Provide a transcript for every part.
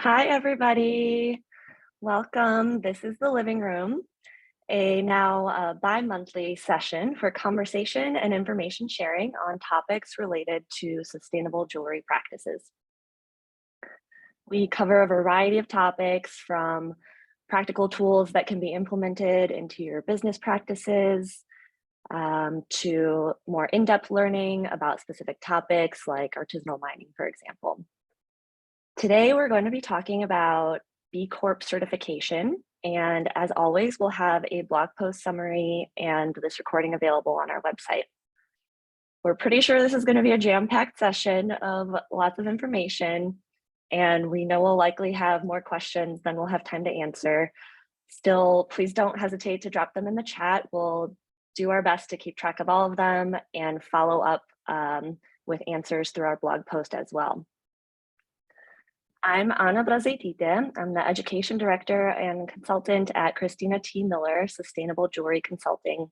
Hi, everybody. Welcome. This is the living room, a now bi-monthly session for conversation and information sharing on topics related to sustainable jewelry practices. We cover a variety of topics from practical tools that can be implemented into your business practices to more in-depth learning about specific topics like artisanal mining, for example. Today, we're going to be talking about B-Corp certification, and as always, we'll have a blog post summary and this recording available on our website. We're pretty sure this is going to be a jam-packed session of lots of information, and we know we'll likely have more questions than we'll have time to answer. Still, please don't hesitate to drop them in the chat. We'll do our best to keep track of all of them and follow up with answers through our blog post as well. I'm Anna Brazeitite. I'm the Education Director and Consultant at Christina T. Miller Sustainable Jewelry Consulting.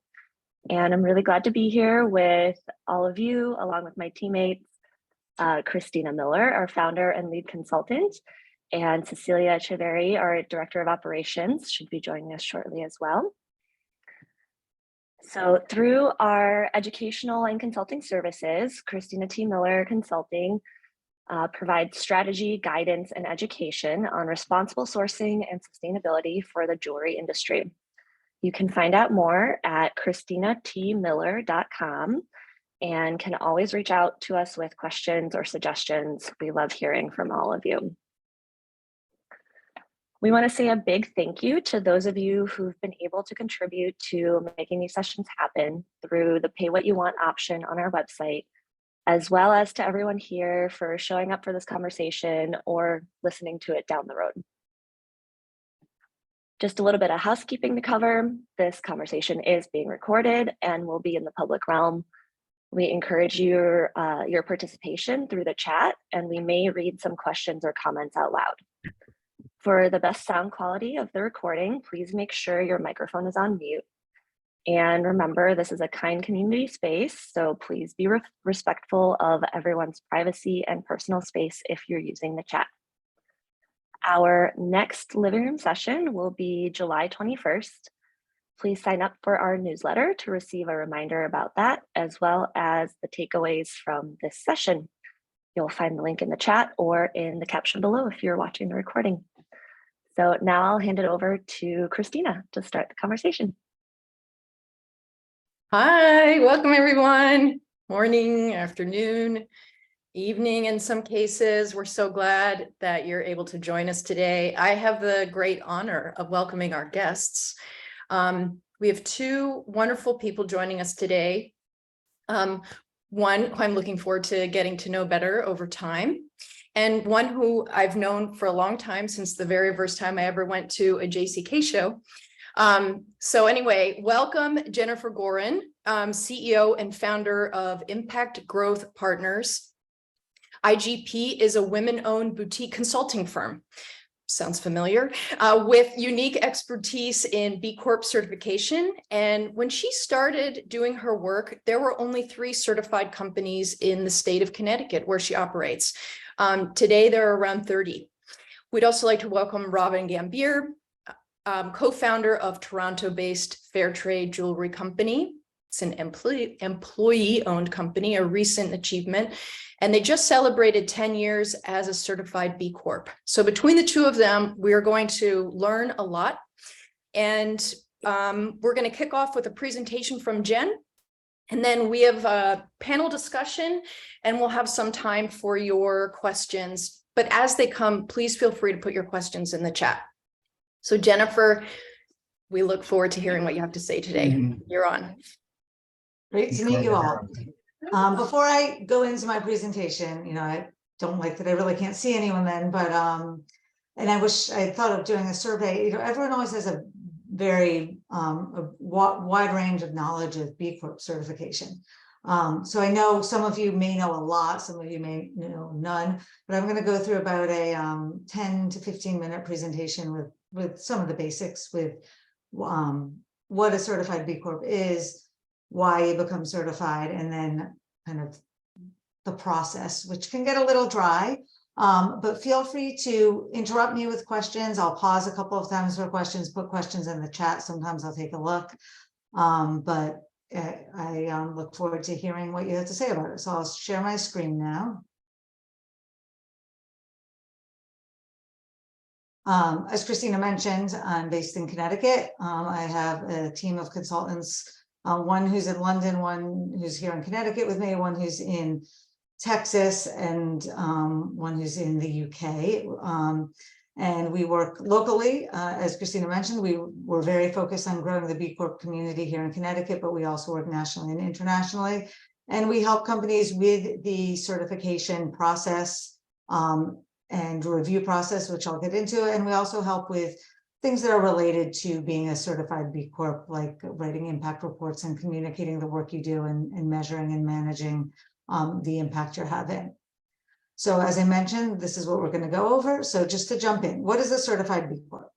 And I'm really glad to be here with all of you, along with my teammates, Christina Miller, our founder and lead consultant, and Cecilia Echeverri, our Director of Operations, should be joining us shortly as well. So through our educational and consulting services, Christina T. Miller Consulting provides strategy, guidance, and education on responsible sourcing and sustainability for the jewelry industry. You can find out more at christinatmiller.com and can always reach out to us with questions or suggestions. We love hearing from all of you. We want to say a big thank you to those of you who've been able to contribute to making these sessions happen through the Pay What You Want option on our website, as well as to everyone here for showing up for this conversation or listening to it down the road. Just a little bit of housekeeping to cover. This conversation is being recorded and will be in the public realm. We encourage your participation through the chat, and we may read some questions or comments out loud. For the best sound quality of the recording, please make sure your microphone is on mute. And remember, this is a kind community space, so please be respectful of everyone's privacy and personal space if you're using the chat. Our next living room session will be July 21st. Please sign up for our newsletter to receive a reminder about that, as well as the takeaways from this session. You'll find the link in the chat or in the caption below if you're watching the recording. So now I'll hand it over to Christina to start the conversation. Hi, welcome everyone. Morning, afternoon, evening in some cases. We're so glad that you're able to join us today. I have the great honor of welcoming our guests. We have two wonderful people joining us today. One who I'm looking forward to getting to know better over time, and one who I've known for a long time, since the very first time I ever went to a JCK show. So anyway, welcome Jenifer Gorin, CEO and founder of Impact Growth Partners. IGP is a women-owned boutique consulting firm. Sounds familiar, with unique expertise in B-Corp certification. And when she started doing her work, there were only 3 certified companies in the state of Connecticut where she operates. Today, there are around 30. We'd also like to welcome Robin Gambier, co-founder of Toronto-based Fairtrade Jewelry Company. It's an employee-owned company, a recent achievement, and they just celebrated 10 years as a certified B Corp. So between the two of them, we are going to learn a lot, and we're going to kick off with a presentation from Jen, and then we have a panel discussion, and we'll have some time for your questions. But as they come, please feel free to put your questions in the chat. So Jenifer, we look forward to hearing what you have to say today. You're on. Great to meet you all. Before I go into my presentation, I don't like that I really can't see anyone then, but and I wish I thought of doing a survey. Everyone always has a very wide range of knowledge of B-Corp certification. So I know some of you may know a lot, some of you may know none, but I'm going to go through about a 10 to 15 minute presentation with some of the basics, with what a certified B Corp is, why you become certified, and then kind of the process, which can get a little dry. But feel free to interrupt me with questions. I'll pause a couple of times for questions, put questions in the chat. Sometimes I'll take a look. But I look forward to hearing what you have to say about it. So I'll share my screen now. As Christina mentioned, I'm based in Connecticut. I have a team of consultants, one who's in London, one who's here in Connecticut with me, one who's in Texas, and one who's in the UK. And we work locally. As Christina mentioned, we're very focused on growing the B Corp community here in Connecticut, but we also work nationally and internationally. And we help companies with the certification process and review process, which I'll get into. And we also help with things that are related to being a certified B Corp, like writing impact reports and communicating the work you do and measuring and managing the impact you're having. So as I mentioned, this is what we're going to go over. So just to jump in, what is a certified B Corp?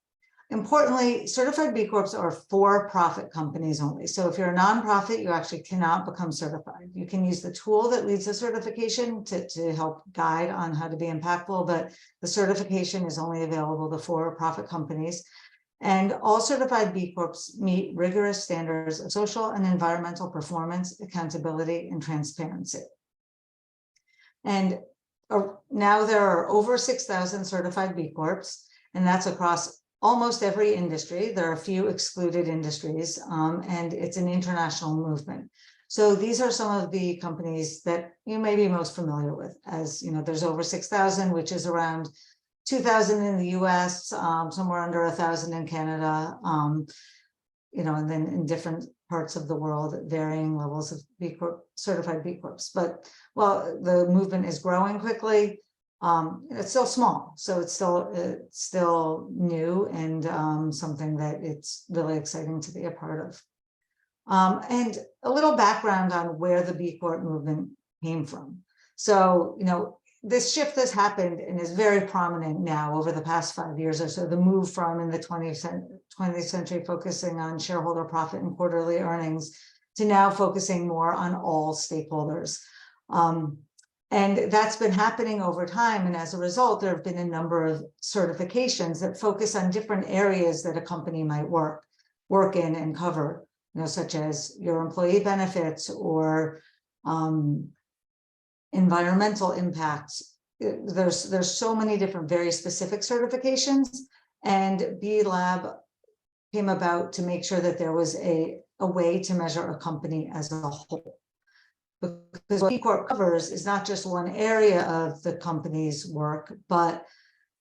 Importantly, certified B Corps are for-profit companies only. So if you're a nonprofit, you actually cannot become certified. You can use the tool that leads to certification to help guide on how to be impactful, but the certification is only available to for-profit companies. And all certified B Corps meet rigorous standards of social and environmental performance, accountability, and transparency. And now there are over 6,000 certified B Corps, and that's across almost every industry. There are a few excluded industries, and it's an international movement. So these are some of the companies that you may be most familiar with. As you know, there's over 6,000, which is around 2,000 in the US, somewhere under 1,000 in Canada, you know, and then in different parts of the world, varying levels of B Corp, certified B Corps. But while the movement is growing quickly, it's still small, so it's still new and something that it's really exciting to be a part of. And a little background on where the B Corp movement came from. So, you know, this shift has happened and is very prominent now over the past 5 years or so. The move from in the 20th century focusing on shareholder profit and quarterly earnings to now focusing more on all stakeholders. And that's been happening over time. And as a result, there have been a number of certifications that focus on different areas that a company might work in and cover, you know, such as your employee benefits or environmental impacts. There's so many different very specific certifications, and B Lab came about to make sure that there was a way to measure a company as a whole. Because what B Corp covers is not just one area of the company's work, but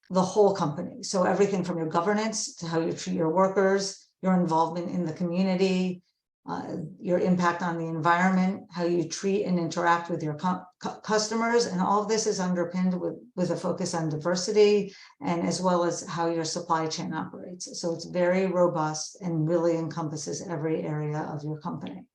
the whole company. So everything from your governance to how you treat your workers, your involvement in the community, your impact on the environment, how you treat and interact with your customers. And all of this is underpinned with a focus on diversity and as well as how your supply chain operates. So it's very robust and really encompasses every area of your company.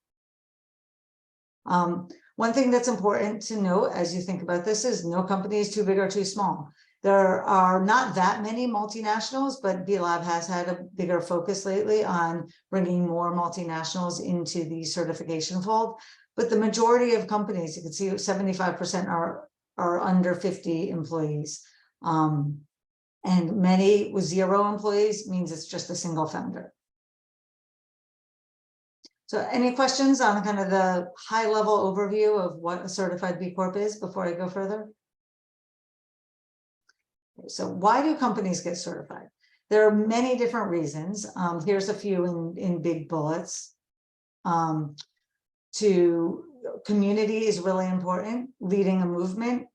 One thing that's important to note as you think about this is no company is too big or too small. There are not that many multinationals, but B Lab has had a bigger focus lately on bringing more multinationals into the certification fold. But the majority of companies, you can see 75% are under 50 employees. And many with 0 employees means it's just a single founder. So any questions on kind of the high level overview of what a certified B Corp is before I go further? So why do companies get certified? There are many different reasons. Here's a few in big bullets. Community is really important, leading a movement,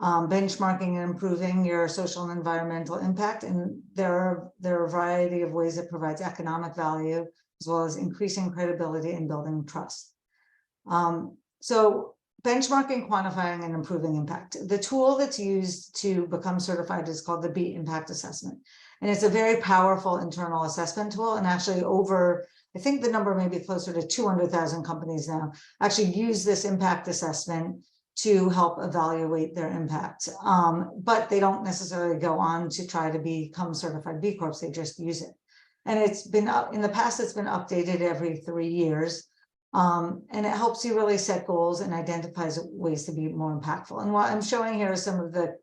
benchmarking and improving your social and environmental impact. And there are a variety of ways it provides economic value, as well as increasing credibility and building trust. So benchmarking, quantifying, and improving impact. The tool that's used to become certified is called the B Impact Assessment. And it's a very powerful internal assessment tool. And actually I think the number may be closer to 200,000 companies now actually use this impact assessment to help evaluate their impact. But they don't necessarily go on to try to become certified B Corps, they just use it. And it's been in the past, it's been updated every 3 years. And it helps you really set goals and identifies ways to be more impactful. And what I'm showing here is some of the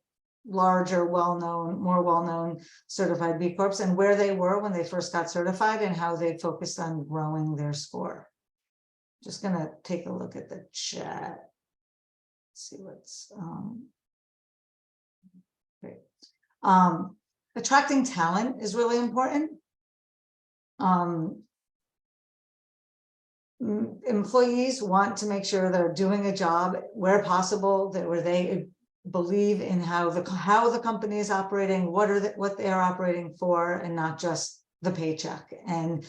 larger, more well-known certified B Corps, and where they were when they first got certified and how they focused on growing their score. Just gonna take a look at the chat. See what's great. Attracting talent is really important. Employees want to make sure they're doing a job where possible, that where they believe in how the company is operating, what they are operating for, and not just the paycheck. And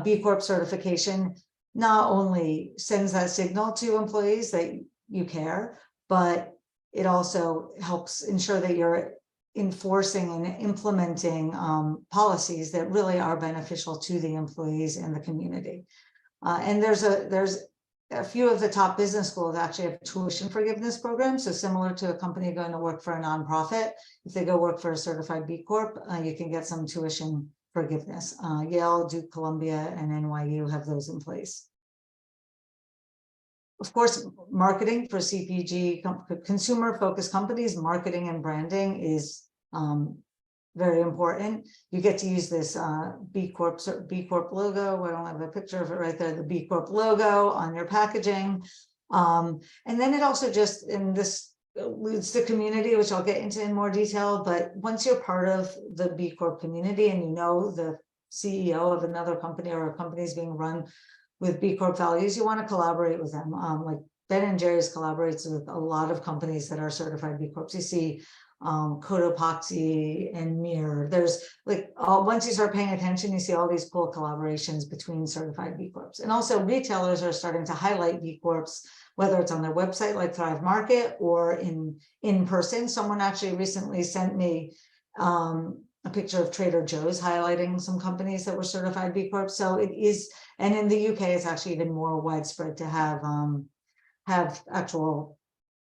B Corp certification not only sends that signal to employees that you care, but it also helps ensure that you're enforcing and implementing policies that really are beneficial to the employees and the community. And there's a few of the top business schools actually have tuition forgiveness programs. So similar to a company going to work for a nonprofit, if they go work for a certified B Corp, you can get some tuition forgiveness. Yale, Duke, Columbia, and NYU have those in place. Of course, marketing for CPG, consumer-focused companies, marketing and branding is very important. You get to use this B Corp logo. I don't have a picture of it right there. The B Corp logo on your packaging, and then it also just leads to community, which I'll get into in more detail. But once you're part of the B Corp community and you know the CEO of another company or a company is being run with B Corp values, you want to collaborate with them. Like Ben & Jerry's collaborates with a lot of companies that are certified B Corps. You see Cotopaxi and Mirror. There's like once you start paying attention, you see all these cool collaborations between certified B Corps. And also retailers are starting to highlight B Corps, whether it's on their website like Thrive Market or in person. Someone actually recently sent me a picture of Trader Joe's highlighting some companies that were certified B Corp. So it is, and in the UK, it's actually even more widespread to have actual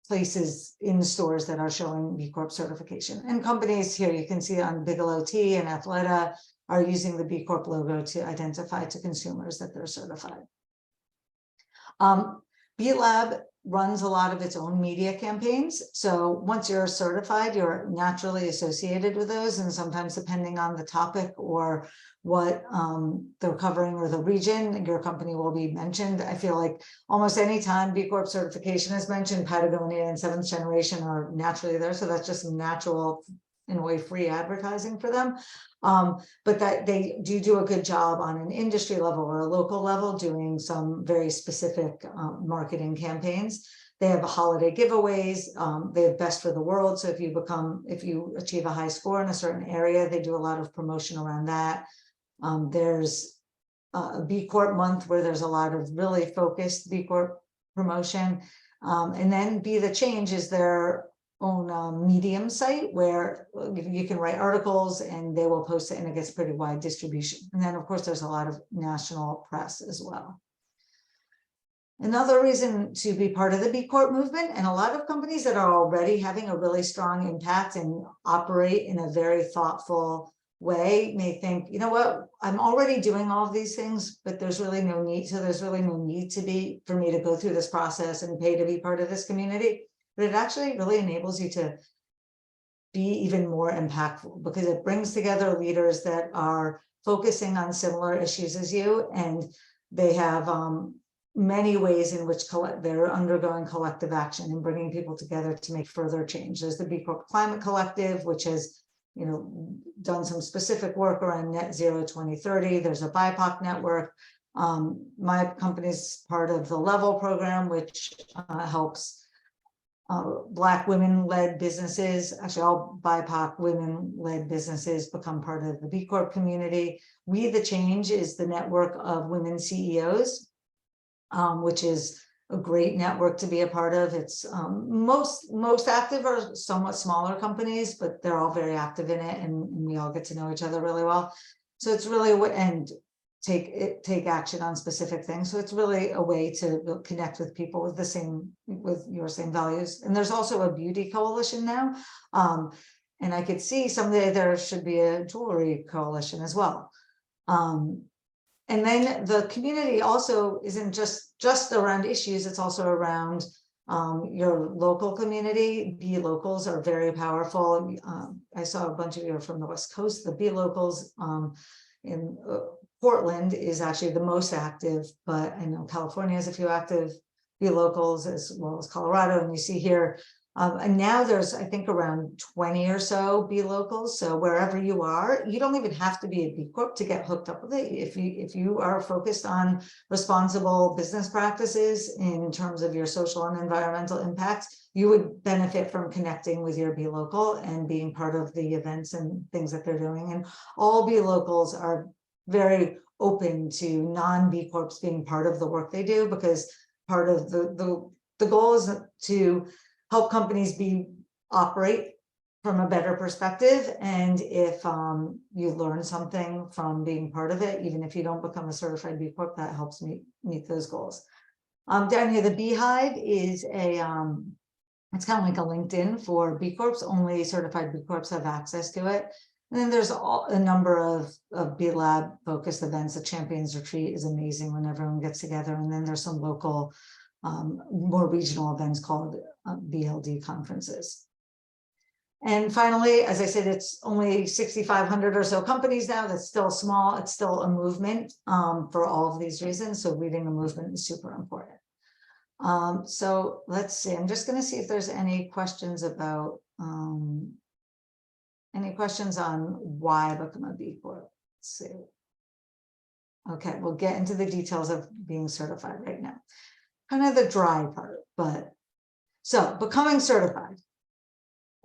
places in stores that are showing B Corp certification. And companies here, you can see on Bigelow Tea and Athleta are using the B Corp logo to identify to consumers that they're certified. B Lab runs a lot of its own media campaigns. So once you're certified, you're naturally associated with those. And sometimes depending on the topic or what they're covering or the region, your company will be mentioned. I feel like almost any time B Corp certification is mentioned, Patagonia and Seventh Generation are naturally there. So that's just natural, in a way, free advertising for them. But that they do a good job on an industry level or a local level doing some very specific marketing campaigns. They have holiday giveaways. They have Best for the World. So if you achieve a high score in a certain area, they do a lot of promotion around that. There's a B Corp month where there's a lot of really focused B Corp promotion. And then Be the Change is their own Medium site where you can write articles and they will post it and it gets pretty wide distribution. And then of course there's a lot of national press as well. Another reason to be part of the B Corp movement, and a lot of companies that are already having a really strong impact and operate in a very thoughtful way may think, you know what, I'm already doing all of these things, but there's really no need. So there's really no need for me to go through this process and pay to be part of this community. But it actually really enables you to be even more impactful because it brings together leaders that are focusing on similar issues as you, and they have many ways in which they're undergoing collective action and bringing people together to make further change. There's the B Corp Climate Collective, which has done some specific work around net zero 2030. There's a BIPOC network. My company's part of the Level program, which helps Black women-led businesses, actually all BIPOC women-led businesses become part of the B Corp community. We the Change is the network of women CEOs, which is a great network to be a part of. It's most active are somewhat smaller companies, but they're all very active in it, and we all get to know each other really well. So it's really take action on specific things. So it's really a way to connect with people with your same values. And there's also a beauty coalition now. And I could see someday there should be a jewelry coalition as well. And then the community also isn't just around issues, it's also around your local community. B locals are very powerful. I saw a bunch of you are from the West Coast. The B locals in Portland is actually the most active, but I know California has a few active B locals as well as Colorado. And you see here, and now there's, I think, around 20 or so B locals. So wherever you are, you don't even have to be a B Corp to get hooked up with it. If you are focused on responsible business practices in terms of your social and environmental impact, you would benefit from connecting with your B local and being part of the events and things that they're doing. And all B locals are very open to non-B Corps being part of the work they do, because part of the goal is to help companies operate from a better perspective. And if you learn something from being part of it, even if you don't become a certified B Corp, that helps meet those goals. Down here, the Beehive is it's kind of like a LinkedIn for B Corps. Only certified B Corps have access to it. And then there's a number of B Lab focused events. The Champions Retreat is amazing when everyone gets together. And then there's some local, more regional events called BLD conferences. And finally, as I said, it's only 6,500 or so companies now. That's still small. It's still a movement for all of these reasons. So reading the movement is super important. So let's see. I'm just going to see if there's any questions about any questions on why become a B Corp. Let's see. Okay, we'll get into the details of being certified right now. Kind of the dry part, but so becoming certified.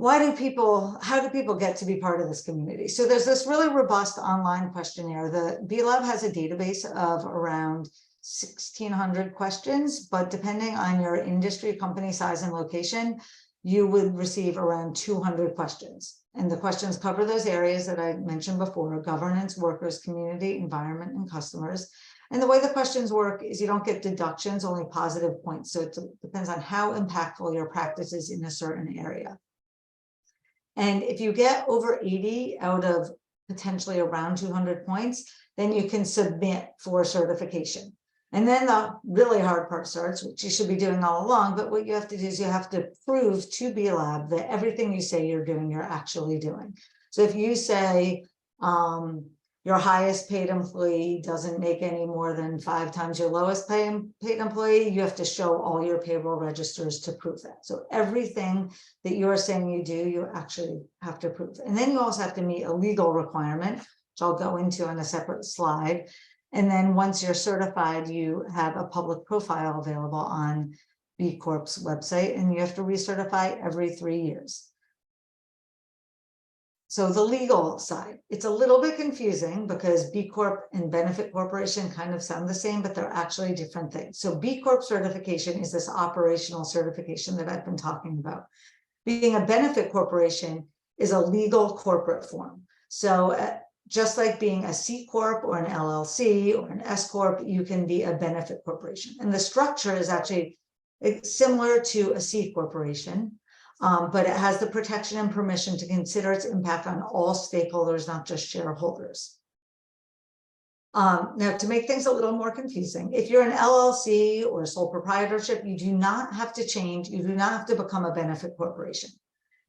How do people get to be part of this community? So there's this really robust online questionnaire. The B Lab has a database of around 1,600 questions, but depending on your industry, company size, and location, you would receive around 200 questions. And the questions cover those areas that I mentioned before: governance, workers, community, environment, and customers. And the way the questions work is you don't get deductions, only positive points. So it depends on how impactful your practice is in a certain area. And if you get over 80 out of potentially around 200 points, then you can submit for certification. And then the really hard part starts, which you should be doing all along. But what you have to do is you have to prove to B Lab that everything you say you're doing, you're actually doing. So if you say your highest paid employee doesn't make any more than 5 times your lowest paid employee, you have to show all your payroll registers to prove that. So everything that you're saying you do, you actually have to prove. And then you also have to meet a legal requirement, which I'll go into on a separate slide. And then once you're certified, you have a public profile available on B Corp's website, and you have to recertify every 3 years. So the legal side, it's a little bit confusing because B Corp and benefit corporation kind of sound the same, but they're actually different things. So B Corp certification is this operational certification that I've been talking about. Being a benefit corporation is a legal corporate form. So just like being a C Corp or an LLC or an S Corp, you can be a benefit corporation. And the structure is actually similar to a C corporation, but it has the protection and permission to consider its impact on all stakeholders, not just shareholders. Now, to make things a little more confusing, if you're an LLC or a sole proprietorship, you do not have to change. You do not have to become a benefit corporation.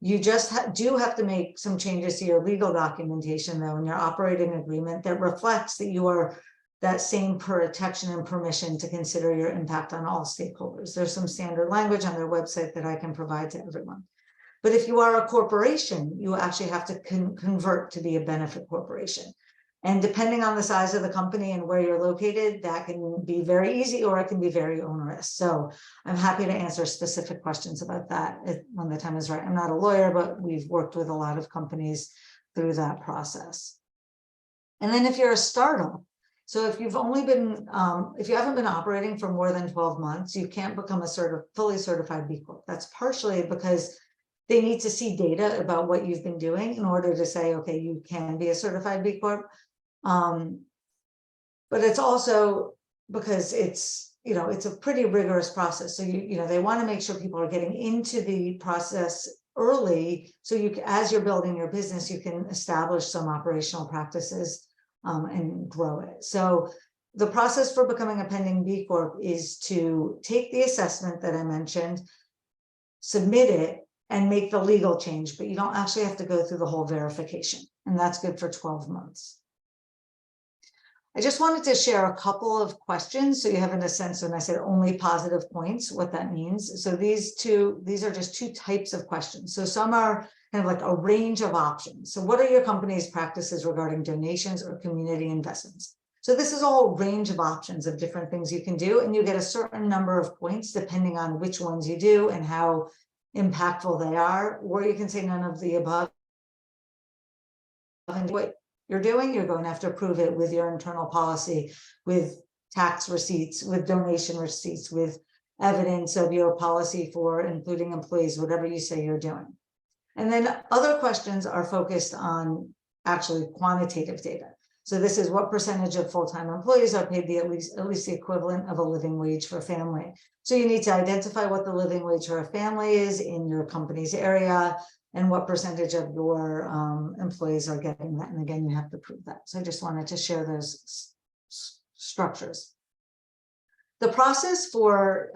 You just do have to make some changes to your legal documentation, though, in your operating agreement that reflects that you are that same protection and permission to consider your impact on all stakeholders. There's some standard language on their website that I can provide to everyone. But if you are a corporation, you actually have to convert to be a benefit corporation. And depending on the size of the company and where you're located, that can be very easy or it can be very onerous. So I'm happy to answer specific questions about that when the time is right. I'm not a lawyer, but we've worked with a lot of companies through that process. And then if you're a startup, so if you've only been, if you haven't been operating for more than 12 months, you can't become a fully certified B Corp. That's partially because they need to see data about what you've been doing in order to say, okay, you can be a certified B Corp. But it's also because it's, it's a pretty rigorous process. So, they want to make sure people are getting into the process early. So as you're building your business, you can establish some operational practices and grow it. So the process for becoming a pending B Corp is to take the assessment that I mentioned, submit it and make the legal change, but you don't actually have to go through the whole verification. And that's good for 12 months. I just wanted to share a couple of questions so you have in a sense when I said only positive points, what that means. So these are just two types of questions. So some are kind of like a range of options. So what are your company's practices regarding donations or community investments? So this is a whole range of options of different things you can do, and you get a certain number of points depending on which ones you do and how impactful they are, or you can say none of the above. And what you're doing, you're going to have to prove it with your internal policy, with tax receipts, with donation receipts, with evidence of your policy for including employees, whatever you say you're doing. And then other questions are focused on actually quantitative data. So this is what percentage of full-time employees are paid at least the equivalent of a living wage for a family. So you need to identify what the living wage for a family is in your company's area and what percentage of your employees are getting that. And again, you have to prove that. So I just wanted to share those structures. The process for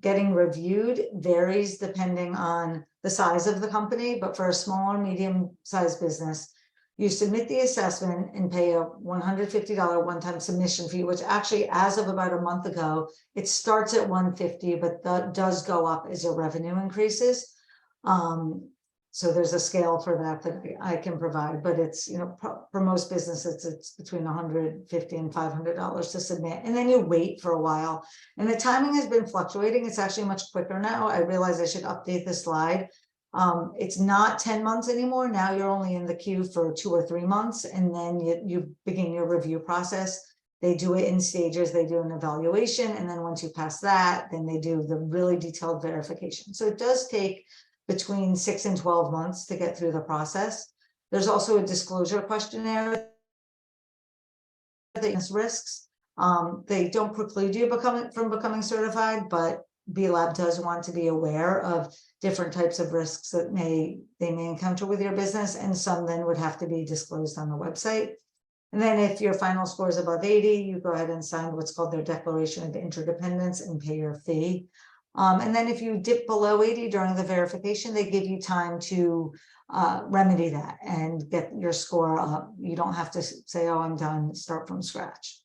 getting reviewed varies depending on the size of the company, but for a small or medium-sized business, you submit the assessment and pay a $150 one-time submission fee, which actually, as of about a month ago, it starts at $150, but that does go up as your revenue increases. So there's a scale for that I can provide, but it's, you know, for most businesses, it's between $150 and $500 to submit. And then you wait for a while. And the timing has been fluctuating. It's actually much quicker now. I realize I should update the slide. It's not 10 months anymore. Now you're only in the queue for 2 or 3 months, and then you begin your review process. They do it in stages. They do an evaluation, and then once you pass that, then they do the really detailed verification. So it does take between 6 and 12 months to get through the process. There's also a disclosure questionnaire that risks. They don't preclude you from becoming certified, but B-Lab does want to be aware of different types of risks that they may encounter with your business, and some then would have to be disclosed on the website. And then if your final score is above 80, you go ahead and sign what's called their Declaration of Interdependence and pay your fee. And then if you dip below 80 during the verification, they give you time to remedy that and get your score up. You don't have to say, oh, I'm done, start from scratch.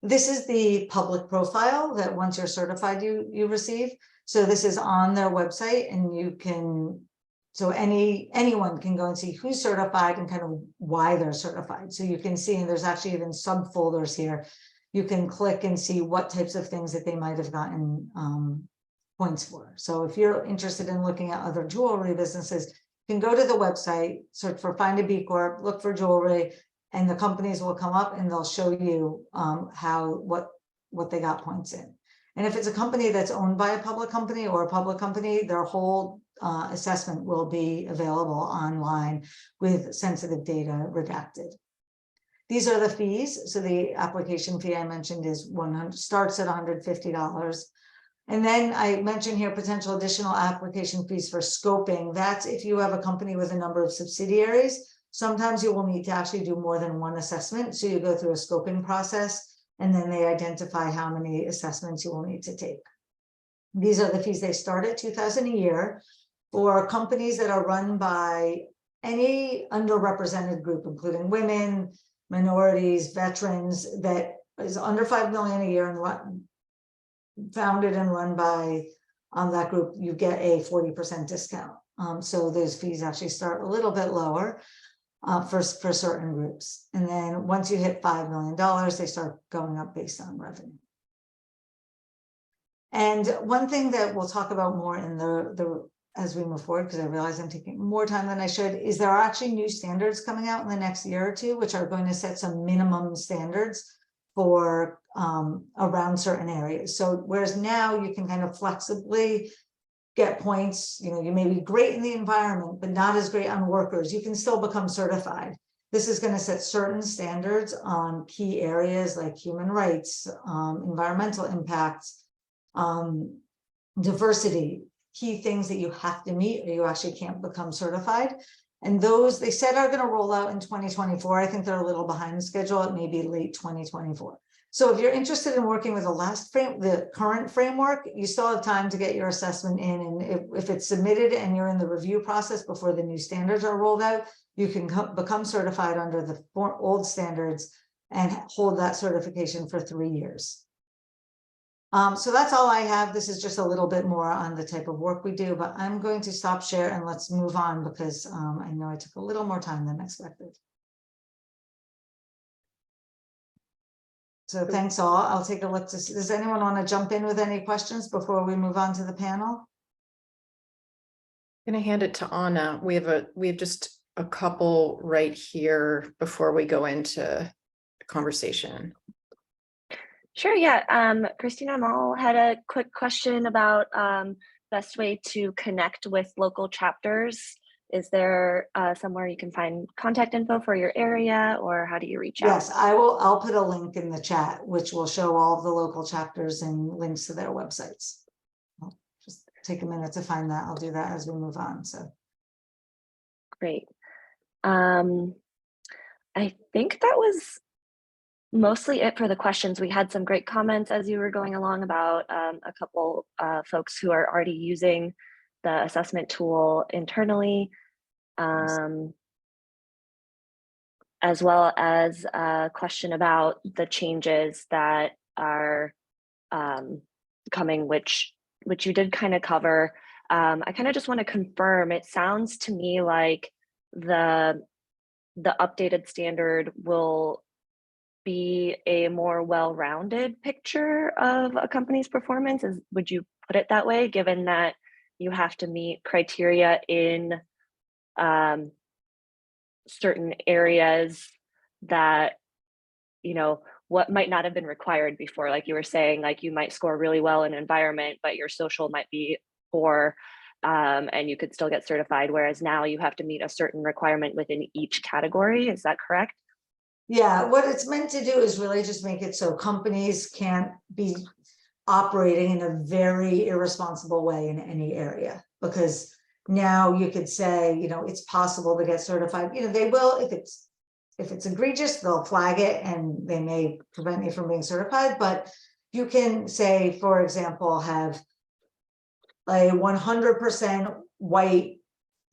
This is the public profile that once you're certified, you receive. So this is on their website, and you can, so anyone can go and see who's certified and kind of why they're certified. So you can see, and there's actually even subfolders here. You can click and see what types of things that they might have gotten points for. So if you're interested in looking at other jewelry businesses, you can go to the website, search for Find a B Corp, look for jewelry, and the companies will come up and they'll show you what they got points in. And if it's a company that's owned by a public company or a public company, their whole assessment will be available online with sensitive data redacted. These are the fees. So the application fee I mentioned is starts at $150. And then I mentioned here potential additional application fees for scoping. That's if you have a company with a number of subsidiaries. Sometimes you will need to actually do more than one assessment. So you go through a scoping process, and then they identify how many assessments you will need to take. These are the fees. They start at $2,000 a year for companies that are run by any underrepresented group, including women, minorities, veterans, that is under $5 million a year and founded and run by that group. You get a 40% discount. So those fees actually start a little bit lower for certain groups. And then once you hit $5 million, they start going up based on revenue. And one thing that we'll talk about more in the as we move forward, because I realize I'm taking more time than I should, is there are actually new standards coming out in the next year or two, which are going to set some minimum standards for around certain areas. So whereas now you can kind of flexibly get points, you know, you may be great in the environment, but not as great on workers, you can still become certified. This is going to set certain standards on key areas like human rights, environmental impacts, diversity, key things that you have to meet or you actually can't become certified. And those they said are going to roll out in 2024. I think they're a little behind the schedule. It may be late 2024. So if you're interested in working with the current framework, you still have time to get your assessment in. And if it's submitted and you're in the review process before the new standards are rolled out, you can become certified under the old standards and hold that certification for 3 years. So that's all I have. This is just a little bit more on the type of work we do, but I'm going to stop share and let's move on because I know I took a little more time than expected. So thanks all. I'll take a look to see. Does anyone want to jump in with any questions before we move on to the panel? I'm gonna hand it to Anna. We have just a couple right here before we go into the conversation. Sure, yeah. Christina Mall had a quick question about best way to connect with local chapters. Is there somewhere you can find contact info for your area, or how do you reach out? Yes, I'll put a link in the chat, which will show all of the local chapters and links to their websites. I'll just take a minute to find that. I'll do that as we move on. So great. I think that was mostly it for the questions. We had some great comments as you were going along about a couple folks who are already using the assessment tool internally, as well as a question about the changes that are coming, which you did kind of cover. I kind of just want to confirm, it sounds to me like the updated standard will be a more well-rounded picture of a company's performance. Would you put it that way, given that you have to meet criteria in certain areas that, you know, what might not have been required before? Like you were saying, like you might score really well in environment, but your social might be poor, and you could still get certified, whereas now you have to meet a certain requirement within each category. Is that correct? yeah, what it's meant to do is really just make it so companies can't be operating in a very irresponsible way in any area, because now you could say, you know, it's possible to get certified. You know, they will, if it's egregious, they'll flag it and they may prevent you from being certified. But you can say, for example, have a 100% white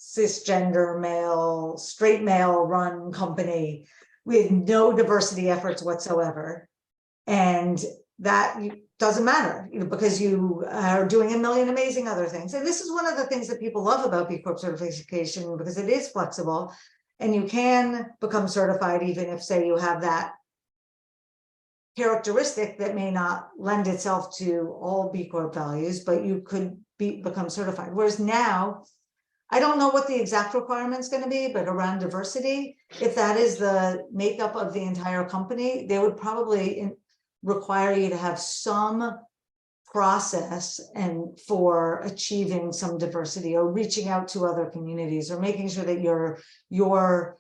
cisgender male, straight male run company with no diversity efforts whatsoever. And that doesn't matter, you know, because you are doing a million amazing other things. And this is one of the things that people love about B-Corp certification, because it is flexible and you can become certified even if, say, you have that characteristic that may not lend itself to all B-Corp values, but you could become certified. Whereas now, I don't know what the exact requirement is going to be, but around diversity, if that is the makeup of the entire company, they would probably require you to have some process and for achieving some diversity or reaching out to other communities or making sure that your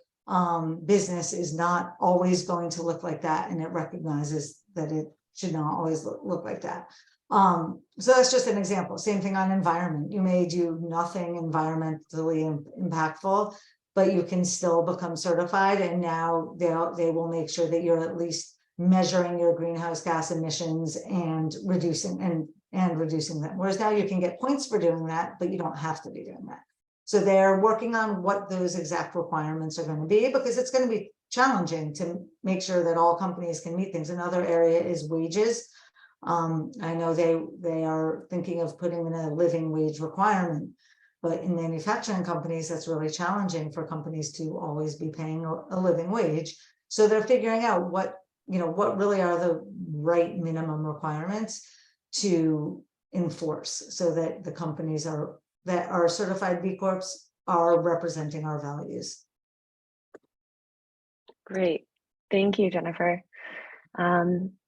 business is not always going to look like that, and it recognizes that it should not always look like that. So that's just an example. Same thing on environment. You may do nothing environmentally impactful, but you can still become certified, and now they will make sure that you're at least measuring your greenhouse gas emissions and reducing them. Whereas now you can get points for doing that, but you don't have to be doing that. So they're working on what those exact requirements are going to be, because it's going to be challenging to make sure that all companies can meet things. Another area is wages. I know they are thinking of putting in a living wage requirement, but in manufacturing companies, that's really challenging for companies to always be paying a living wage. So they're figuring out what really are the right minimum requirements to enforce, so that the companies that are certified B Corps are representing our values. Great. Thank you, Jenifer.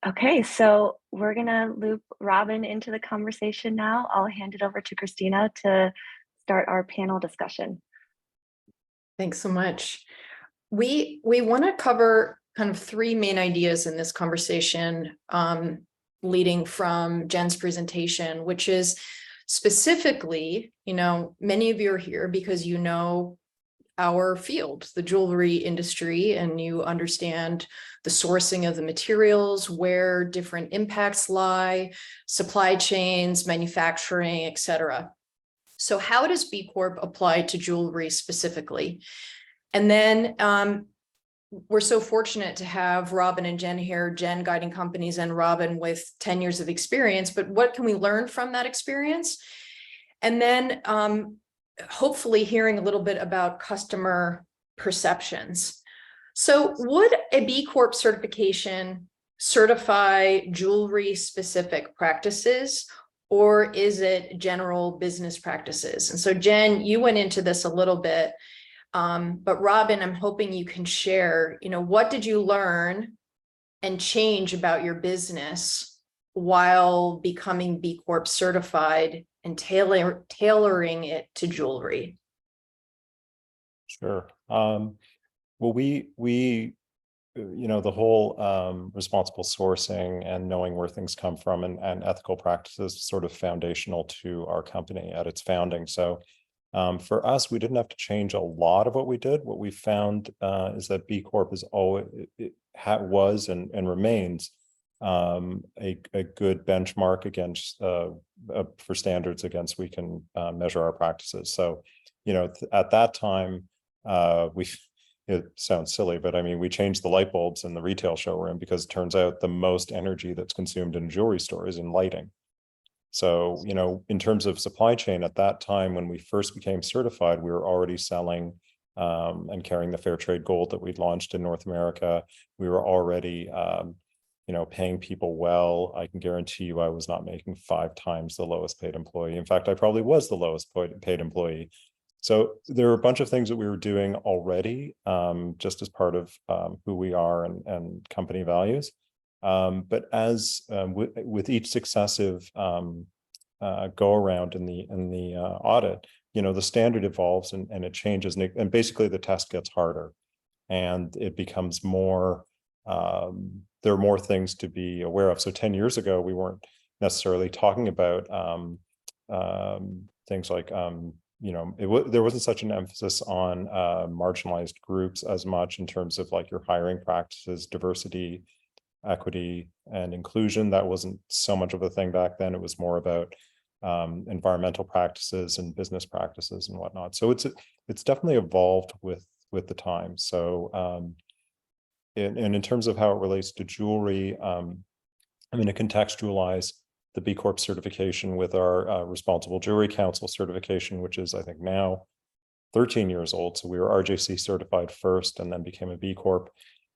Okay, so we're gonna loop Robin into the conversation now. I'll hand it over to Christina to start our panel discussion. Thanks so much. We want to cover kind of three main ideas in this conversation, leading from Jen's presentation, which is specifically, many of you are here because our field, the jewelry industry, and you understand the sourcing of the materials, where different impacts lie, supply chains, manufacturing, et cetera. So how does B Corp apply to jewelry specifically? And then we're so fortunate to have Robin and Jen here, Jen guiding companies and Robin with 10 years of experience, but what can we learn from that experience? And then hopefully hearing a little bit about customer perceptions. So would a B Corp certification certify jewelry specific practices, or is it general business practices? And so Jen, you went into this a little bit. But Robin, I'm hoping you can share, what did you learn and change about your business while becoming B Corp certified and tailoring it to jewelry? Sure. Well, we the whole responsible sourcing and knowing where things come from and ethical practices is sort of foundational to our company at its founding. So for us, we didn't have to change a lot of what we did. What we found is that B Corp is always was and remains a good benchmark against for standards against we can measure our practices. So, at that time, it sounds silly, but I mean, we changed the light bulbs in the retail showroom because it turns out the most energy that's consumed in a jewelry store is in lighting. So, in terms of supply chain at that time, when we first became certified, we were already selling and carrying the Fair Trade Gold that we'd launched in North America. We were already, paying people well. I can guarantee you I was not making 5 times the lowest paid employee. In fact, I probably was the lowest paid employee. So there are a bunch of things that we were doing already, just as part of who we are and company values. But as with each successive go around in the audit, the standard evolves and it changes, and basically the test gets harder, and it becomes more. There are more things to be aware of. So 10 years ago, we weren't necessarily talking about things like there wasn't such an emphasis on marginalized groups as much in terms of like your hiring practices, diversity, equity, and inclusion. That wasn't so much of a thing back then. It was more about environmental practices and business practices and whatnot. So it's definitely evolved with the time. So and in terms of how it relates to jewelry, I'm going to contextualize the B Corp certification with our Responsible Jewelry Council certification, which is, I think, now 13 years old. So we were RJC certified first and then became a B Corp.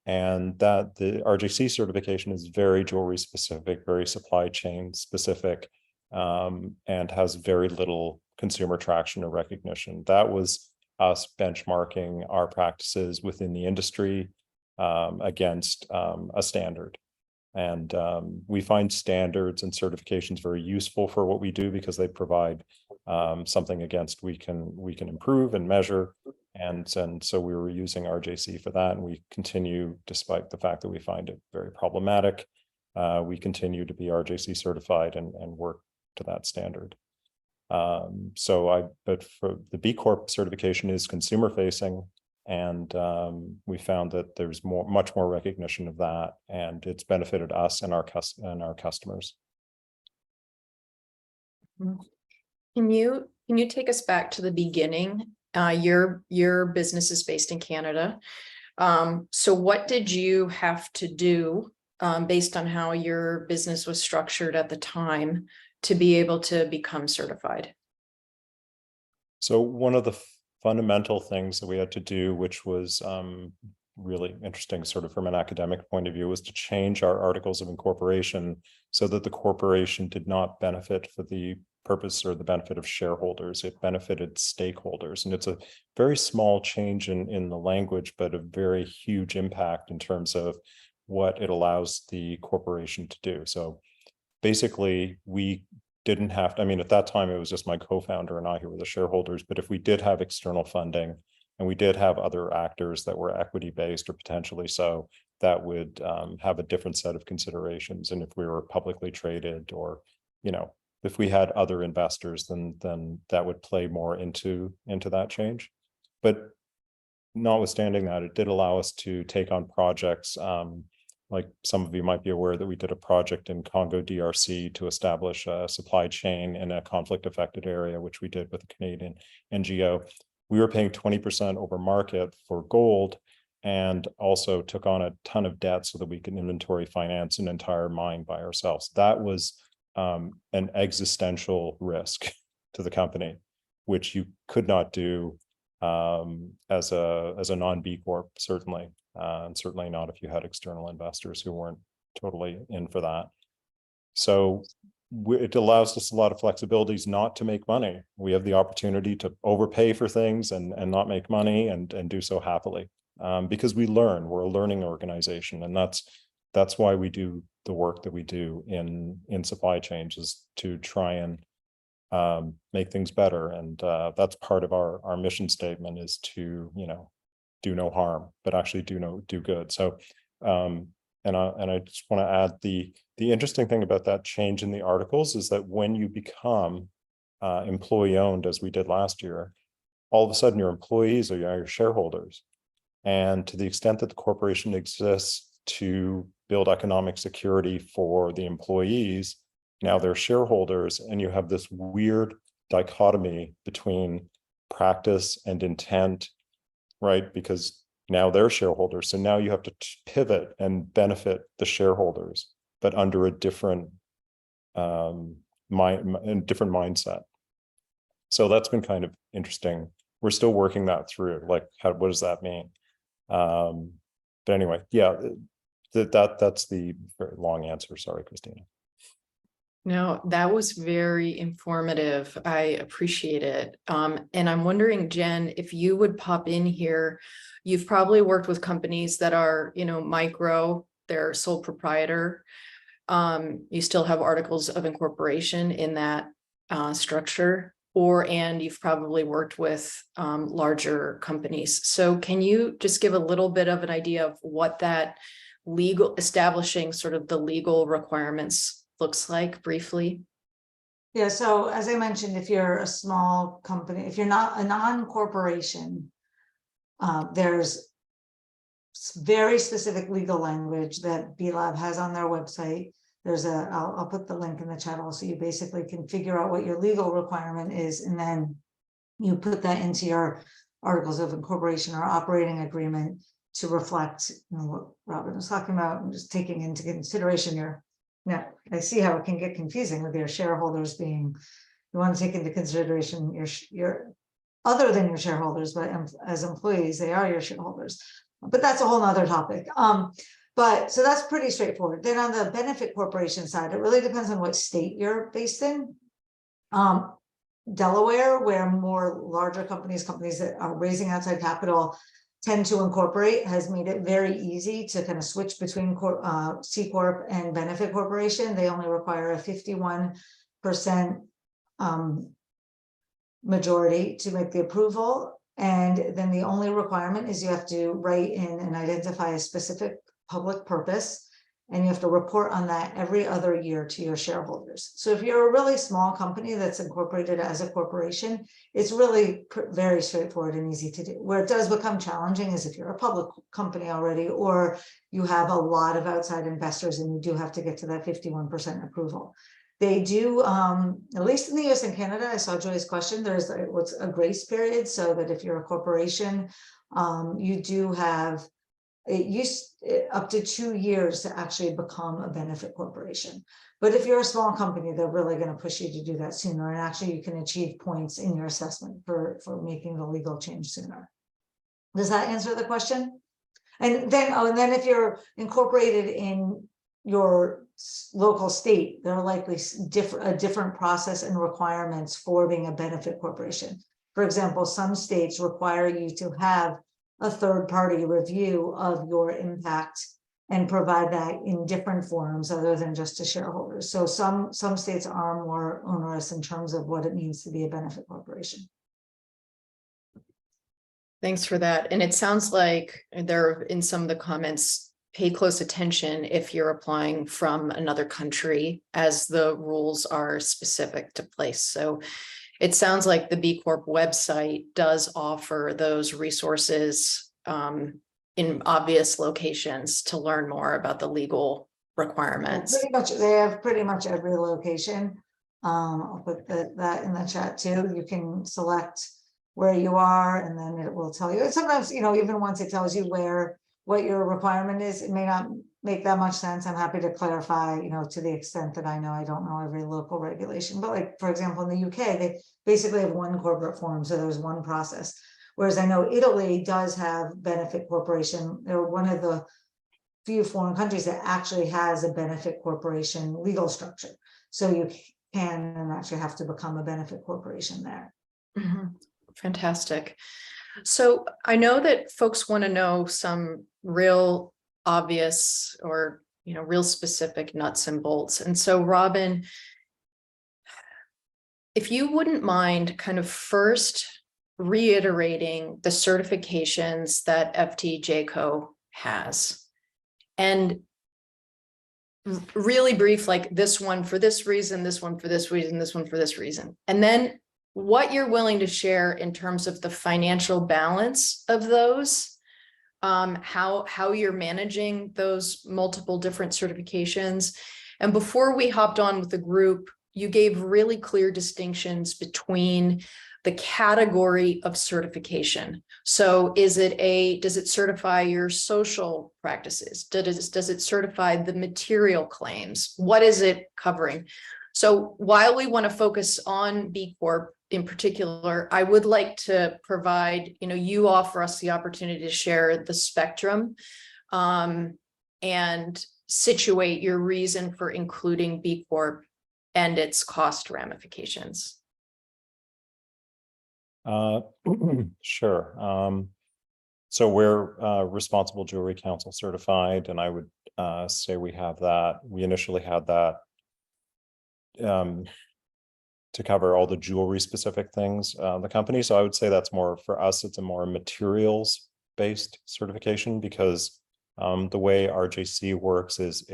And that the RJC certification is very jewelry specific, very supply chain specific, and has very little consumer traction or recognition. That was us benchmarking our practices within the industry against a standard. And we find standards and certifications very useful for what we do because they provide something against we can improve and measure. And so we were using RJC for that, and we continue, despite the fact that we find it very problematic, we continue to be RJC certified and work to that standard. But for the B Corp certification is consumer facing, and we found that there's much more recognition of that, and it's benefited us and our customers. Can you take us back to the beginning? Your business is based in Canada. So what did you have to do based on how your business was structured at the time to be able to become certified? So one of the fundamental things that we had to do, which was really interesting sort of from an academic point of view, was to change our articles of incorporation so that the corporation did not benefit for the purpose or the benefit of shareholders. It benefited stakeholders. And it's a very small change in the language, but a very huge impact in terms of what it allows the corporation to do. So basically, we didn't have to, I mean, at that time, it was just my co-founder and I who were the shareholders. But if we did have external funding and we did have other actors that were equity-based or potentially so, that would have a different set of considerations. And if we were publicly traded or, if we had other investors, then that would play more into that change. But notwithstanding that, it did allow us to take on projects. Like some of you might be aware that we did a project in Congo DRC to establish a supply chain in a conflict affected area, which we did with a Canadian NGO. We were paying 20% over market for gold, and also took on a ton of debt so that we could inventory finance an entire mine by ourselves. That was an existential risk to the company, which you could not do as a non-B Corp, certainly. And certainly not if you had external investors who weren't totally in for that. So it allows us a lot of flexibilities not to make money. We have the opportunity to overpay for things and not make money and do so happily, because we learn. We're a learning organization, and that's why we do the work that we do in supply chains, is to try and make things better. And that's part of our mission statement, is to, you know, do no harm, but actually do good. So and I just want to add the interesting thing about that change in the articles is that when you become employee owned, as we did last year, all of a sudden your employees are your shareholders. And to the extent that the corporation exists to build economic security for the employees, now they're shareholders, and you have this weird dichotomy between practice and intent, right? Because now they're shareholders. So now you have to pivot and benefit the shareholders, but under a different mindset. So that's been kind of interesting. We're still working that through, like, what does that mean? But anyway, yeah, that's the very long answer. Sorry, Christina. No, that was very informative. I appreciate it. And I'm wondering, Jen, if you would pop in here. You've probably worked with companies that are, you know, micro, they're sole proprietor. You still have articles of incorporation in that structure, and you've probably worked with larger companies. So can you just give a little bit of an idea of what that legal, establishing sort of the legal requirements looks like briefly? Yeah, so as I mentioned, if you're a small company, if you're not a non-corporation, there's very specific legal language that B-Lab has on their website. There's I'll put the link in the chat also. You basically can figure out what your legal requirement is, and then you put that into your articles of incorporation or operating agreement to reflect, you know, what Robin was talking about, and just taking into consideration your. Now, I see how it can get confusing with your shareholders being, you want to take into consideration your other than your shareholders, but as employees, they are your shareholders. But that's a whole nother topic. But so that's pretty straightforward. Then on the benefit corporation side, it really depends on what state you're based in. Delaware, where more larger companies that are raising outside capital tend to incorporate, has made it very easy to kind of switch between C Corp and benefit corporation. They only require a 51% majority to make the approval. And then the only requirement is you have to write in and identify a specific public purpose, and you have to report on that every other year to your shareholders. So if you're a really small company that's incorporated as a corporation, it's really very straightforward and easy to do. Where it does become challenging is if you're a public company already, or you have a lot of outside investors and you do have to get to that 51% approval. They do, at least in the US and Canada, I saw Joy's question, there's what's a grace period, so that if you're a corporation, you do have, it used up to 2 years to actually become a benefit corporation. But if you're a small company, they're really going to push you to do that sooner. And actually you can achieve points in your assessment for making the legal change sooner. Does that answer the question? And then if you're incorporated in your local state, there are likely a different process and requirements for being a benefit corporation. For example, some states require you to have a third-party review of your impact and provide that in different forms other than just to shareholders. So some states are more onerous in terms of what it means to be a benefit corporation. Thanks for that. And it sounds like there in some of the comments, pay close attention if you're applying from another country, as the rules are specific to place. So it sounds like the B Corp website does offer those resources in obvious locations to learn more about the legal requirements. Pretty much, they have pretty much every location. I'll put that in the chat too. You can select where you are, and then it will tell you. And sometimes, even once it tells you what your requirement is, it may not make that much sense. I'm happy to clarify, to the extent that I know. I don't know every local regulation, but like, for example, in the UK, they basically have one corporate form, so there's one process. Whereas I know Italy does have benefit corporation. They're one of the few foreign countries that actually has a benefit corporation legal structure. So you can and actually have to become a benefit corporation there. Mm-hmm. Fantastic. So I know that folks want to know some real obvious or, real specific nuts and bolts. And so Robin, if you wouldn't mind kind of first reiterating the certifications that FTJCO has, and really brief, like this one for this reason, this one for this reason, this one for this reason. And then what you're willing to share in terms of the financial balance of those, how you're managing those multiple different certifications. And before we hopped on with the group, you gave really clear distinctions between the category of certification. So does it certify your social practices? Does it certify the material claims? What is it covering? So while we want to focus on B Corp in particular, I would like to provide, you offer us the opportunity to share the spectrum and situate your reason for including B Corp and its cost ramifications. Sure. So we're Responsible Jewelry Council certified, and I would say we have that. We initially had that to cover all the jewelry specific things, the company. So I would say that's more for us, it's a more materials based certification, because the way RJC works is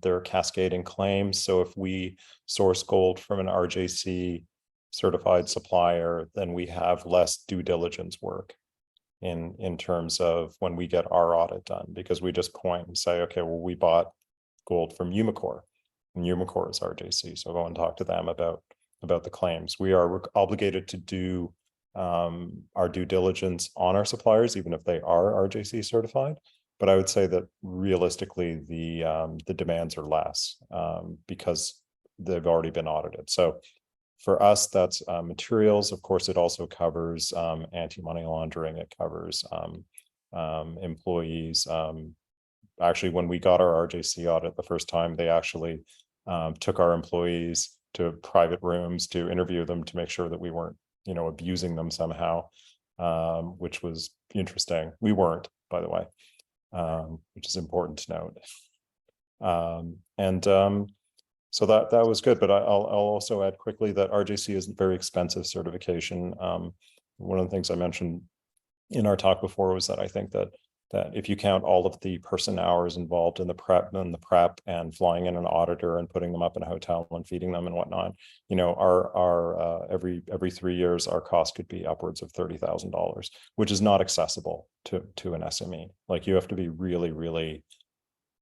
they're cascading claims. So if we source gold from an RJC certified supplier, then we have less due diligence work in terms of when we get our audit done, because we just point and say, okay, well, we bought gold from Umicore, and Umicore is RJC, so go and talk to them about the claims. We are obligated to do our due diligence on our suppliers, even if they are RJC certified. But I would say that realistically, the demands are less because they've already been audited. So for us, that's materials. Of course, it also covers anti-money laundering. It covers employees. Actually, when we got our RJC audit the first time, they actually took our employees to private rooms to interview them to make sure that we weren't, abusing them somehow, which was interesting. We weren't, by the way, which is important to note. So that was good, but I'll also add quickly that RJC is a very expensive certification. One of the things I mentioned in our talk before was that I think that if you count all of the person hours involved in the prep and flying in an auditor and putting them up in a hotel and feeding them and whatnot, our every 3 years, our cost could be upwards of $30,000, which is not accessible to an SME. Like, you have to be really, really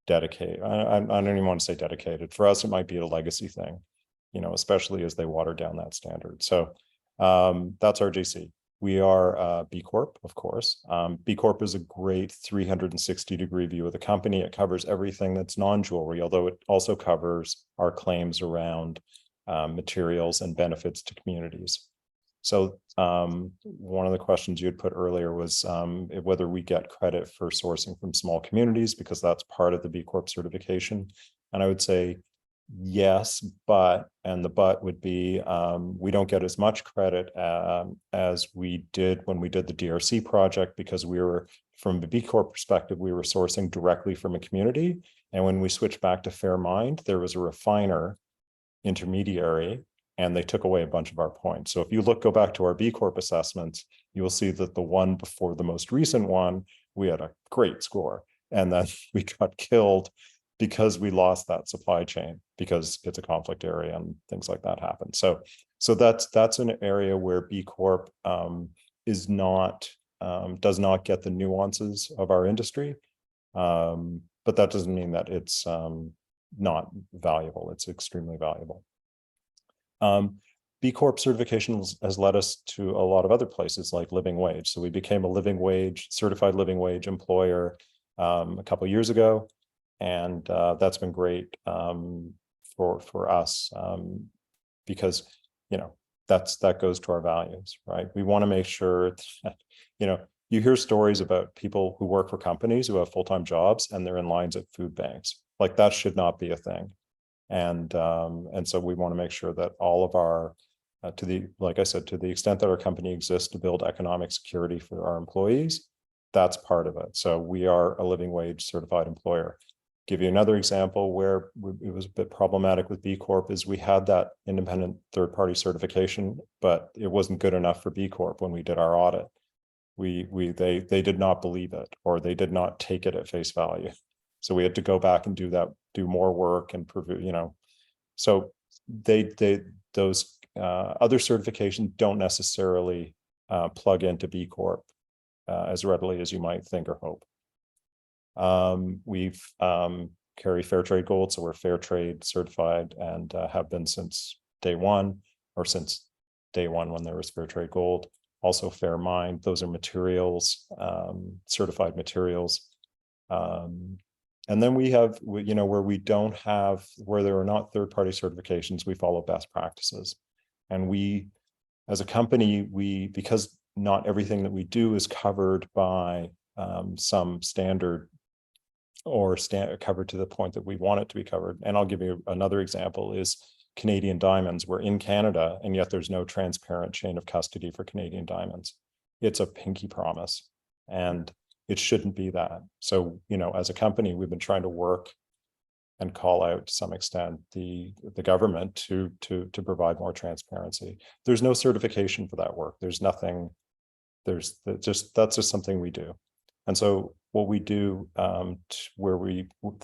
dedicated. I don't even want to say dedicated. For us, it might be a legacy thing, especially as they water down that standard. So that's RJC. We are B Corp, of course. B Corp is a great 360-degree view of the company. It covers everything that's non-jewelry, although it also covers our claims around materials and benefits to communities. So one of the questions you had put earlier was whether we get credit for sourcing from small communities, because that's part of the B Corp certification. And I would say yes, and the but would be we don't get as much credit as we did when we did the DRC project, because we were, from the B Corp perspective, we were sourcing directly from a community. And when we switched back to Fair Mind, there was a refiner intermediary, and they took away a bunch of our points. So if you go back to our B Corp assessments, you will see that the one before the most recent one, we had a great score. And then we got killed because we lost that supply chain, because it's a conflict area and things like that happen. So that's an area where B Corp is not does not get the nuances of our industry. But that doesn't mean that it's not valuable. It's extremely valuable. B-Corp certification has led us to a lot of other places like living wage. So we became a certified living wage employer a couple of years ago. And that's been great for us because, that goes to our values, right? We want to make sure that, you hear stories about people who work for companies who have full-time jobs and they're in lines at food banks. Like that should not be a thing. And so we want to make sure that all of our, like I said, to the extent that our company exists to build economic security for our employees, that's part of it. So we are a living wage certified employer. Give you another example where it was a bit problematic with B Corp is we had that independent third-party certification, but it wasn't good enough for B Corp when we did our audit. They did not believe it, or they did not take it at face value. So we had to go back and do more work and prove, so those other certifications don't necessarily plug into B Corp as readily as you might think or hope. We've carry Fair Trade Gold, so we're Fair Trade certified and have been since day one, or since day one when there was Fair Trade Gold. Also Fair Mind, those are materials, certified materials. And then we have, where there are not third-party certifications, we follow best practices. And we, as a company, because not everything that we do is covered by some standard or covered to the point that we want it to be covered. And I'll give you another example is Canadian diamonds. We're in Canada, and yet there's no transparent chain of custody for Canadian diamonds. It's a pinky promise, and it shouldn't be that. So, as a company, we've been trying to work and call out to some extent the government to provide more transparency. There's no certification for that work. There's nothing. That's just something we do. And so what we do,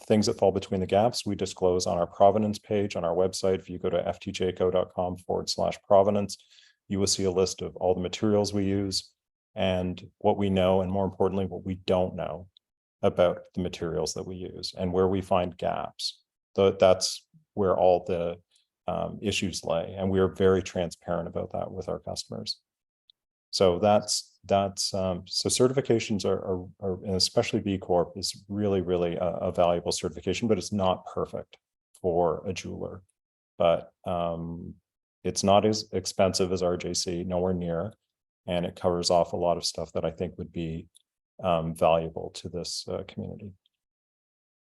things that fall between the gaps, we disclose on our provenance page on our website. If you go to ftjco.com/provenance, you will see a list of all the materials we use and what we know, and more importantly, what we don't know about the materials that we use and where we find gaps. That's where all the issues lay. And we are very transparent about that with our customers. So so certifications are and especially B Corp is really, really a valuable certification, but it's not perfect for a jeweler. But it's not as expensive as RJC, nowhere near, and it covers off a lot of stuff that I think would be valuable to this community.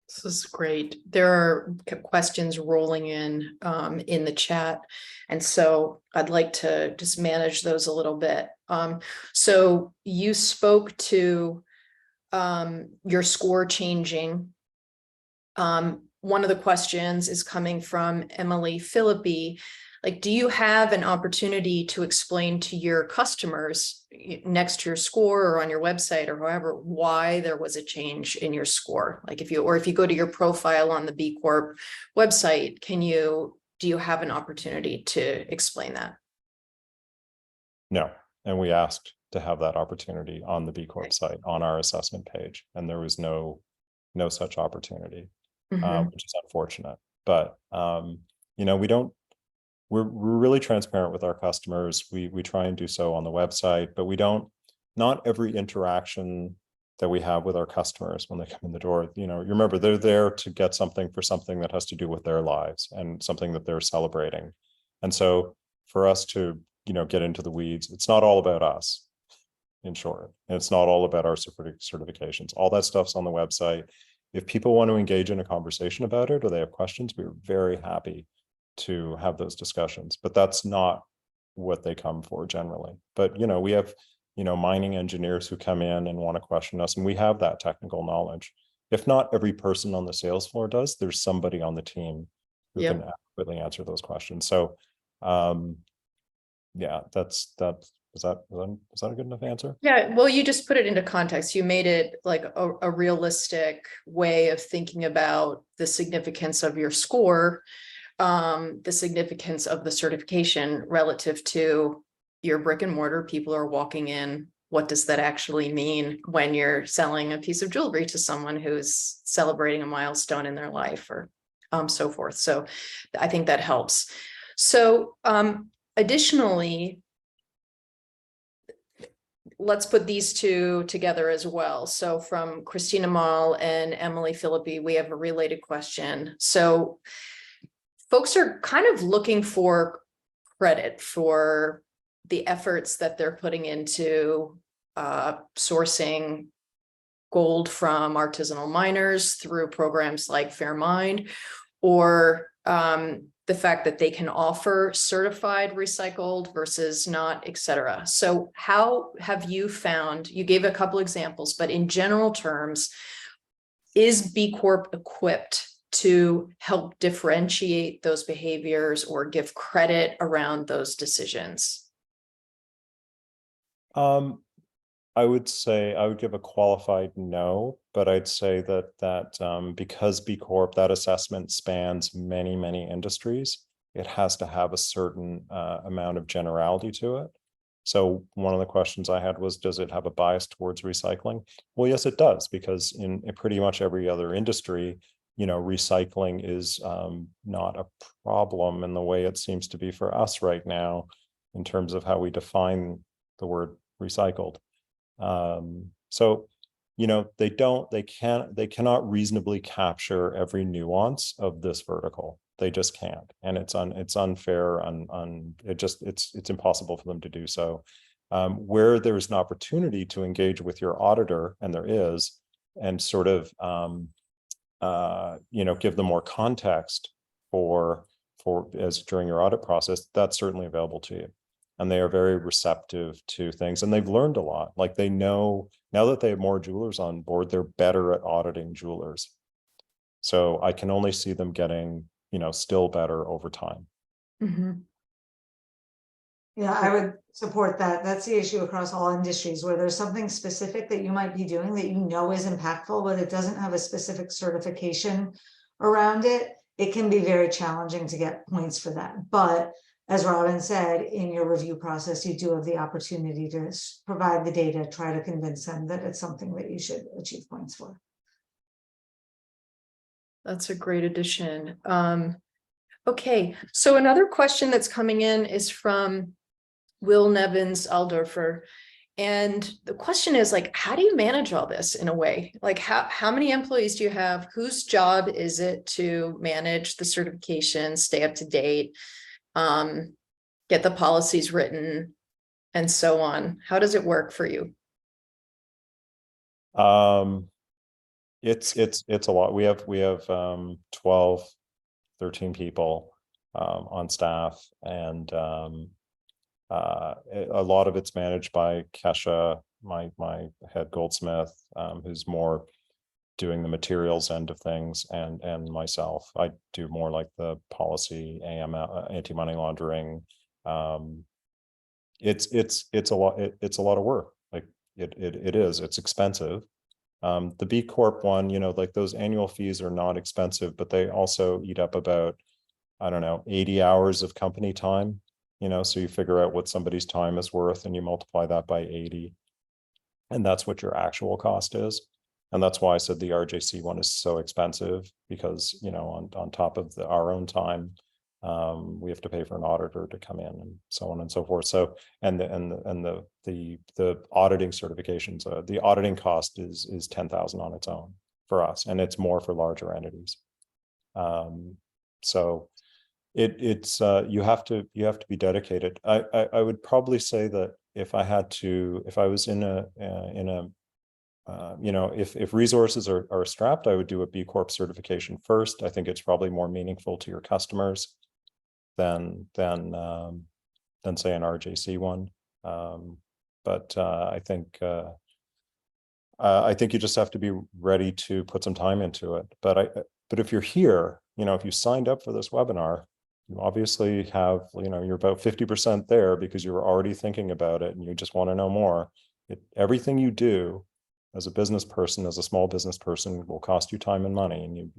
This is great. There are questions rolling in the chat. And so I'd like to just manage those a little bit. So you spoke to your score changing. One of the questions is coming from Emily Philippi. Like, do you have an opportunity to explain to your customers next to your score or on your website or however, why there was a change in your score? Like if you go to your profile on the B Corp website, do you have an opportunity to explain that? No. And we asked to have that opportunity on the B Corp site on our assessment page, and there was no such opportunity, which is unfortunate. But we're really transparent with our customers. We try and do so on the website, but not every interaction that we have with our customers when they come in the door, you remember they're there to get something for something that has to do with their lives and something that they're celebrating. And so for us to, get into the weeds, it's not all about us, in short. And it's not all about our certifications. All that stuff's on the website. If people want to engage in a conversation about it or they have questions, we're very happy to have those discussions, but that's not what they come for generally. But we have mining engineers who come in and want to question us, and we have that technical knowledge. If not every person on the sales floor does, there's somebody on the team who can adequately answer those questions. So yeah, is that a good enough answer? Yeah, well, you just put it into context. You made it like a realistic way of thinking about the significance of your score, the significance of the certification relative to your brick and mortar. People are walking in what does that actually mean when you're selling a piece of jewelry to someone who's celebrating a milestone in their life or so forth. So I think that helps. So additionally, let's put these two together as well. So from Christina Mall and Emily Philippi, we have a related question. So folks are kind of looking for credit for the efforts that they're putting into sourcing gold from artisanal miners through programs like Fair Mind, or the fact that they can offer certified recycled versus not, et cetera. So how have you found, you gave a couple examples, but in general terms, is B Corp equipped to help differentiate those behaviors or give credit around those decisions? I would say I would give a qualified no, but I'd say that because B Corp, that assessment spans many industries, it has to have a certain amount of generality to it. So one of the questions I had was, does it have a bias towards recycling? Well, yes, it does, because in pretty much every other industry, recycling is not a problem in the way it seems to be for us right now in terms of how we define the word recycled. So, they cannot reasonably capture every nuance of this vertical. They just can't, and it's unfair, it's impossible for them to do so. Where there's an opportunity to engage with your auditor, and there is, and sort of, give them more context for as during your audit process, that's certainly available to you. And they are very receptive to things, and they've learned a lot. Like, they know now that they have more jewelers on board, they're better at auditing jewelers. So I can only see them getting, still better over time. Mm-hmm. Yeah, I would support that. That's the issue across all industries, where there's something specific that you might be doing that is impactful, but it doesn't have a specific certification around it. It can be very challenging to get points for that. But as Robin said, in your review process, you do have the opportunity to provide the data, try to convince them that it's something that you should achieve points for. That's a great addition. Okay, so another question that's coming in is from Will Nevins Aldorfer. And the question is, like, how do you manage all this in a way? Like, how many employees do you have? Whose job is it to manage the certification, stay up to date, get the policies written, and so on? How does it work for you? It's a lot. We have 12, 13 people on staff, and a lot of it's managed by Kesha, my head goldsmith, who's more doing the materials end of things, and myself. I do more like the policy, AML, anti-money laundering. It's a lot. It's a lot of work. Like it is. It's expensive. The B Corp one, like those annual fees are not expensive, but they also eat up about, I don't know, 80 hours of company time. So you figure out what somebody's time is worth and you multiply that by 80. And that's what your actual cost is. And that's why I said the RJC one is so expensive, because, on top of our own time, we have to pay for an auditor to come in and so on and so forth. So, and the auditing certifications, the auditing cost is 10,000 on its own for us, and it's more for larger entities. So you have to be dedicated. I would probably say that if I was in a if resources are strapped, I would do a B Corp certification first. I think it's probably more meaningful to your customers than say an RJC one. But I think you just have to be ready to put some time into it. But if you're here, if you signed up for this webinar, you obviously have, you're about 50% there because you were already thinking about it and you just want to know more. Everything you do as a business person, as a small business person, will cost you time and money. And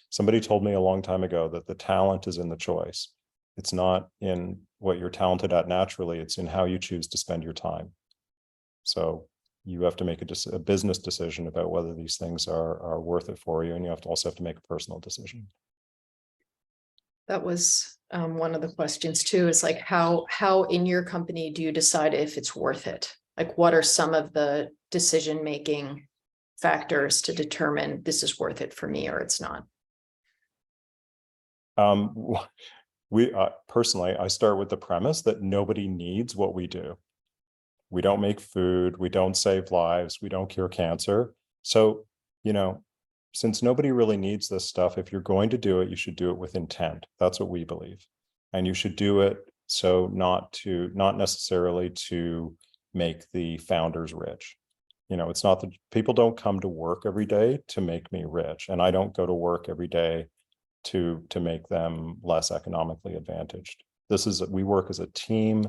somebody told me a long time ago that the talent is in the choice. It's not in what you're talented at naturally. It's in how you choose to spend your time. So you have to make a business decision about whether these things are worth it for you, and you also have to make a personal decision. That was one of the questions too, is like how in your company do you decide if it's worth it? Like, what are some of the decision-making factors to determine this is worth it for me or it's not? We personally, I start with the premise that nobody needs what we do. We don't make food, we don't save lives, we don't cure cancer. So, you know, since nobody really needs this stuff, if you're going to do it, you should do it with intent. That's what we believe. And you should do it so not necessarily to make the founders rich. You know, it's not that people don't come to work every day to make me rich, and I don't go to work every day to make them less economically advantaged. We work as a team.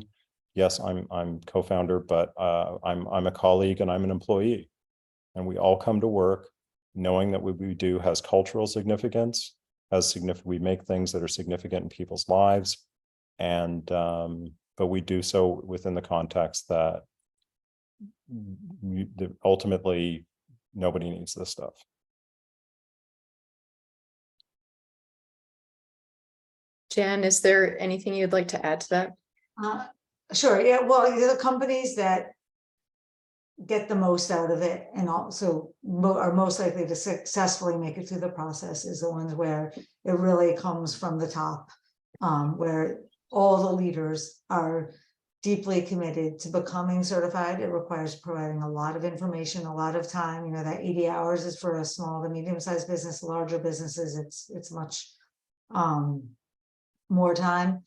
Yes, I'm co-founder, but I'm a colleague and I'm an employee, and we all come to work knowing that what we do has cultural significance, we make things that are significant in people's lives, and but we do so within the context that ultimately nobody needs this stuff. Jan, is there anything you'd like to add to that? Sure. Yeah. Well, the companies that get the most out of it and also are most likely to successfully make it through the process is the ones where it really comes from the top, where all the leaders are deeply committed to becoming certified. It requires providing a lot of information, a lot of time. You know, that 80 hours is for a small to medium-sized business. Larger businesses, it's much more time.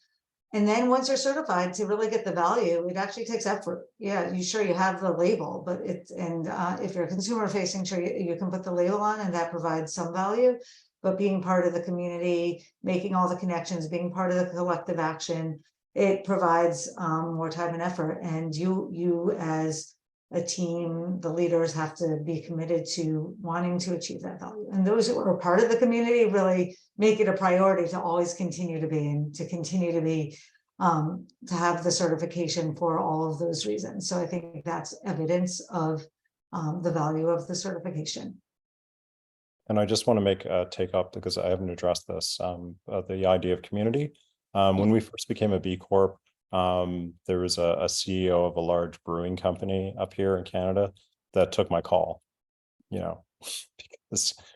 And then once you're certified, to really get the value, it actually takes effort. Yeah, you have the label, but if you're consumer facing, sure, you can put the label on, and that provides some value. But being part of the community, making all the connections, being part of the collective action, it provides more time and effort. And you as a team, the leaders have to be committed to wanting to achieve that value. And those who are part of the community really make it a priority to always continue to be, and to continue to be, to have the certification for all of those reasons. So I think that's evidence of the value of the certification. And I just want to make a take up, because I haven't addressed this, the idea of community. When we first became a B Corp, there was a CEO of a large brewing company up here in Canada that took my call, you know,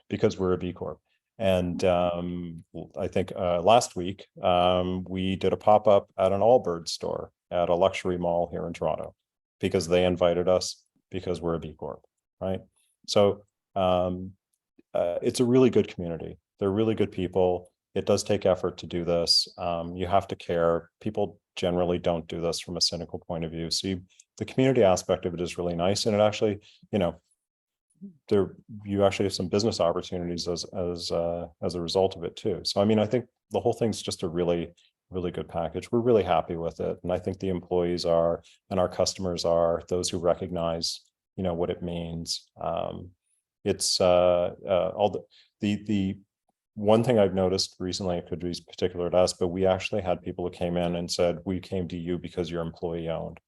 because we're a B Corp. And I think last week we did a pop-up at an Allbirds store at a luxury mall here in Toronto, because they invited us because we're a B Corp, right? So it's a really good community. They're really good people. It does take effort to do this. You have to care. People generally don't do this from a cynical point of view. So the community aspect of it is really nice. And it actually, you know, you actually have some business opportunities as a result of it too. So, I mean, I think the whole thing's just a really, really good package. We're really happy with it. And I think the employees are, and our customers are, those who recognize, you know, what it means. It's all the one thing I've noticed recently, it could be particular to us, but we actually had people who came in and said, we came to you because you're employee owned.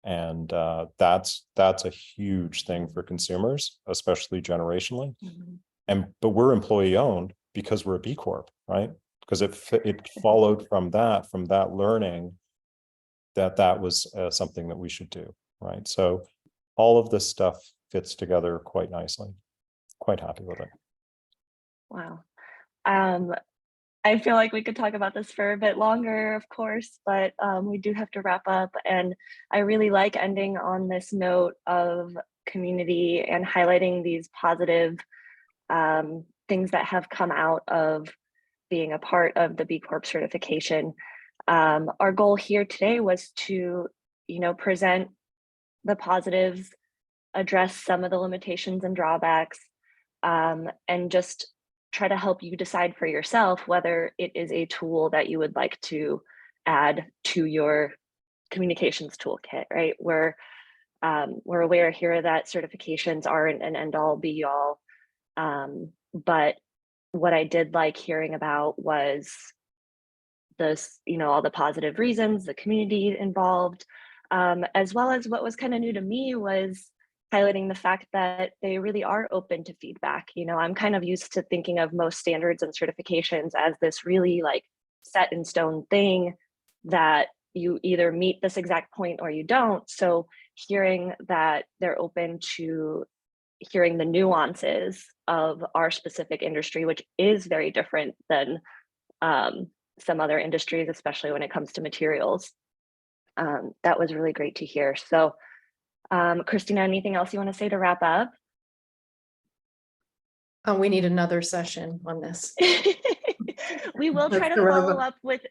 And that's a huge thing for consumers, especially generationally. Mm-hmm. But we're employee owned because we're a B Corp, right? Because it followed from that learning that was something that we should do, right? So all of this stuff fits together quite nicely. Quite happy with it. Wow. I feel like we could talk about this for a bit longer, of course, but we do have to wrap up. And I really like ending on this note of community and highlighting these positive things that have come out of being a part of the B Corp certification. Our goal here today was to, you know, present the positives, address some of the limitations and drawbacks, and just try to help you decide for yourself whether it is a tool that you would like to add to your communications toolkit, right? We're aware here that certifications aren't an end-all be-all, but what I did like hearing about was this, you know, all the positive reasons, the community involved, as well as what was kind of new to me was highlighting the fact that they really are open to feedback. You know, I'm kind of used to thinking of most standards and certifications as this really like set in stone thing that you either meet this exact point or you don't. So hearing that they're open to hearing the nuances of our specific industry, which is very different than some other industries, especially when it comes to materials. That was really great to hear. So Christina, anything else you want to say to wrap up? Oh, we need another session on this. We will try Let's to go follow over. up with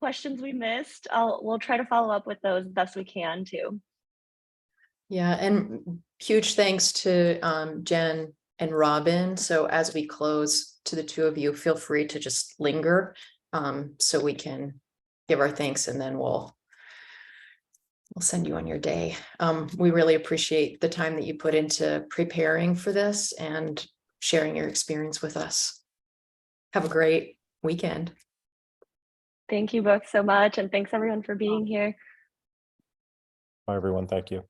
questions we missed. We'll try to follow up with those best we can too. Yeah, and huge thanks to Jen and Robin. So as we close, to the two of you, feel free to just linger so we can give our thanks, and then we'll send you on your day. We really appreciate the time that you put into preparing for this and sharing your experience with us. Have a great weekend. Thank you both so much, and thanks everyone for being here. Bye, everyone. Thank you.